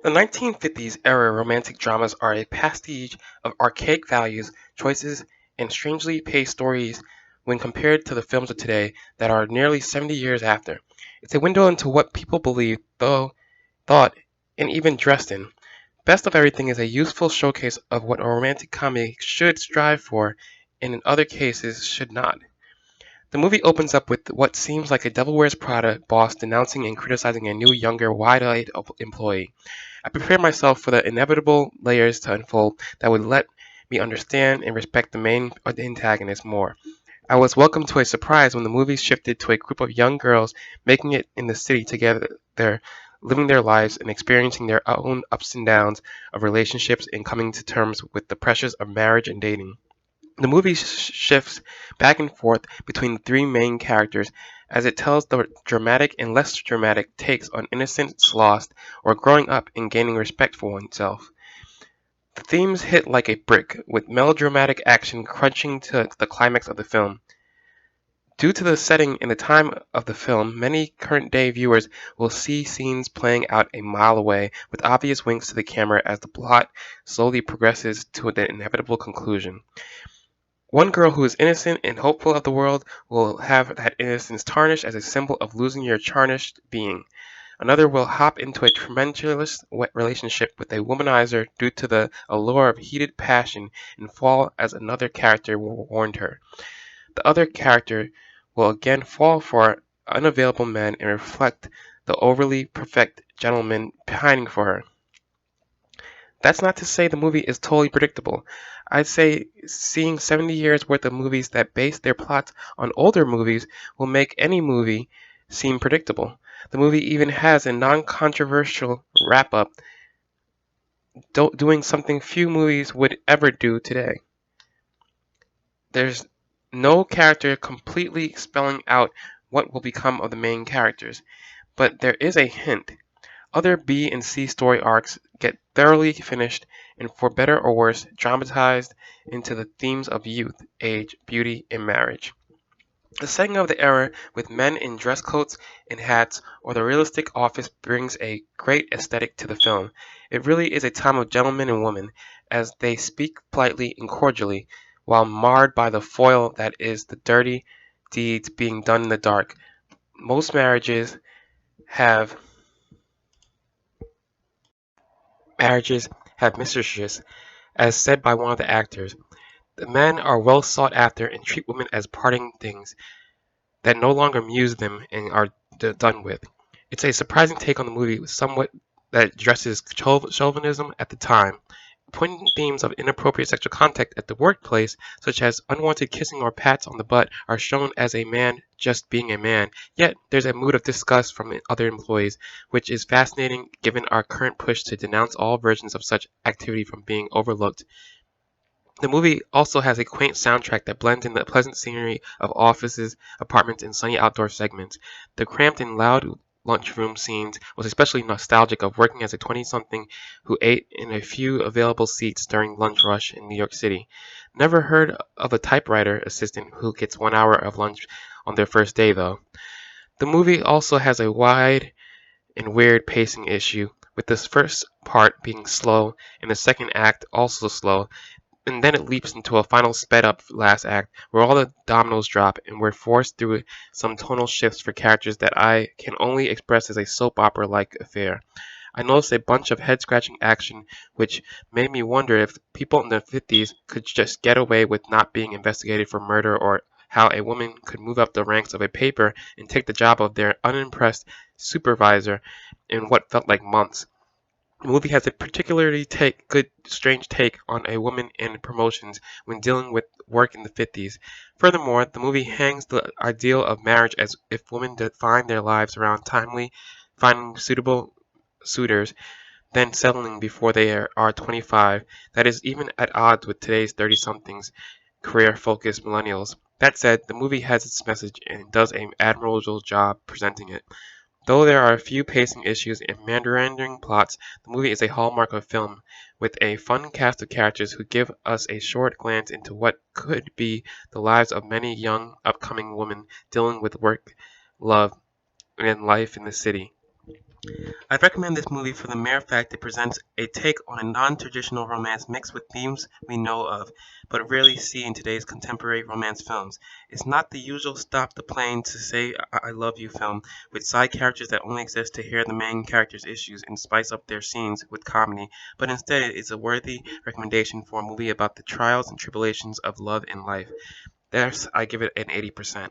The 1950s era romantic dramas are a pastiche of archaic values, choices, and strangely paced stories when compared to the films of today that are nearly 70 years after. It's a window into what people believed, thought, and even dressed in. Best of Everything is a useful showcase of what a romantic comedy should strive for, and in other cases should not. The movie opens up with what seems like a Devil Wears Prada boss denouncing and criticizing a new, younger, wide-eyed employee. I prepared myself for the inevitable layers to unfold that would let me understand and respect the main antagonist more. I was welcomed to a surprise when the movie shifted to a group of young girls making it in the city together, living their lives and experiencing their own ups and downs of relationships and coming to terms with the pressures of marriage and dating. The movie shifts back and forth between the three main characters as it tells the dramatic and less dramatic takes on innocence lost or growing up and gaining respect for oneself. The themes hit like a brick, with melodramatic action crunching to the climax of the film. Due to the setting and the time of the film, many current-day viewers will see scenes playing out a mile away, with obvious winks to the camera as the plot slowly progresses to the inevitable conclusion. One girl who is innocent and hopeful of the world will have that innocence tarnished as a symbol of losing your tarnished being. Another will hop into a tremendous relationship with a womanizer due to the allure of heated passion and fall as another character warned her. The other character will again fall for unavailable men and reflect the overly perfect gentleman pining for her. That's not to say the movie is totally predictable. I'd say seeing 70 years worth of movies that base their plots on older movies will make any movie seem predictable. The movie even has a non-controversial wrap-up, doing something few movies would ever do today. There's no character completely spelling out what will become of the main characters, but there is a hint. Other B and C story arcs get thoroughly finished and, for better or worse, dramatized into the themes of youth, age, beauty, and marriage. The setting of the era, with men in dress coats and hats or the realistic office, brings a great aesthetic to the film. It really is a time of gentlemen and women, as they speak politely and cordially, while marred by the foil that is the dirty deeds being done in the dark. Most have marriages have mistresses, as said by one of the actors. The men are well sought after and treat women as parting things that no longer amuse them and are done with. It's a surprising take on the movie with somewhat that addresses chauvinism at the time. Poignant themes of inappropriate sexual contact at the workplace, such as unwanted kissing or pats on the butt, are shown as a man just being a man, yet there's a mood of disgust from other employees, which is fascinating given our current push to denounce all versions of such activity from being overlooked. The movie also has a quaint soundtrack that blends in the pleasant scenery of offices, apartments, and sunny outdoor segments. The cramped and loud lunchroom scenes was especially nostalgic of working as a 20-something who ate in a few available seats during lunch rush in New York City. Never heard of a typewriter assistant who gets 1 hour of lunch on their first day, though. The movie also has a wide and weird pacing issue, with this first part being slow and the second act also slow, and then it leaps into a final sped-up last act where all the dominoes drop and we're forced through some tonal shifts for characters that I can only express as a soap opera-like affair. I noticed a bunch of head-scratching action which made me wonder if people in the 50s could just get away with not being investigated for murder, or how a woman could move up the ranks of a paper and take the job of their unimpressed supervisor in what felt like months. The movie has a particularly strange take on a woman in promotions when dealing with work in the 50s. Furthermore, the movie hangs the ideal of marriage as if women define their lives around timely finding suitable suitors, then settling before they are 25. That is even at odds with today's 30-somethings, career-focused millennials. That said, the movie has its message and does an admirable job presenting it. Though there are a few pacing issues and meandering plots, the movie is a hallmark of film, with a fun cast of characters who give us a short glance into what could be the lives of many young upcoming women dealing with work, love, and life in the city. I'd recommend this movie for the mere fact it presents a take on a non-traditional romance mixed with themes we know of, but rarely see in today's contemporary romance films. It's not the usual stop the plane to say I love you film, with side characters that only exist to hear the main character's issues and spice up their scenes with comedy, but instead it's a worthy recommendation for a movie about the trials and tribulations of love and life. Thus, I give it an 80%.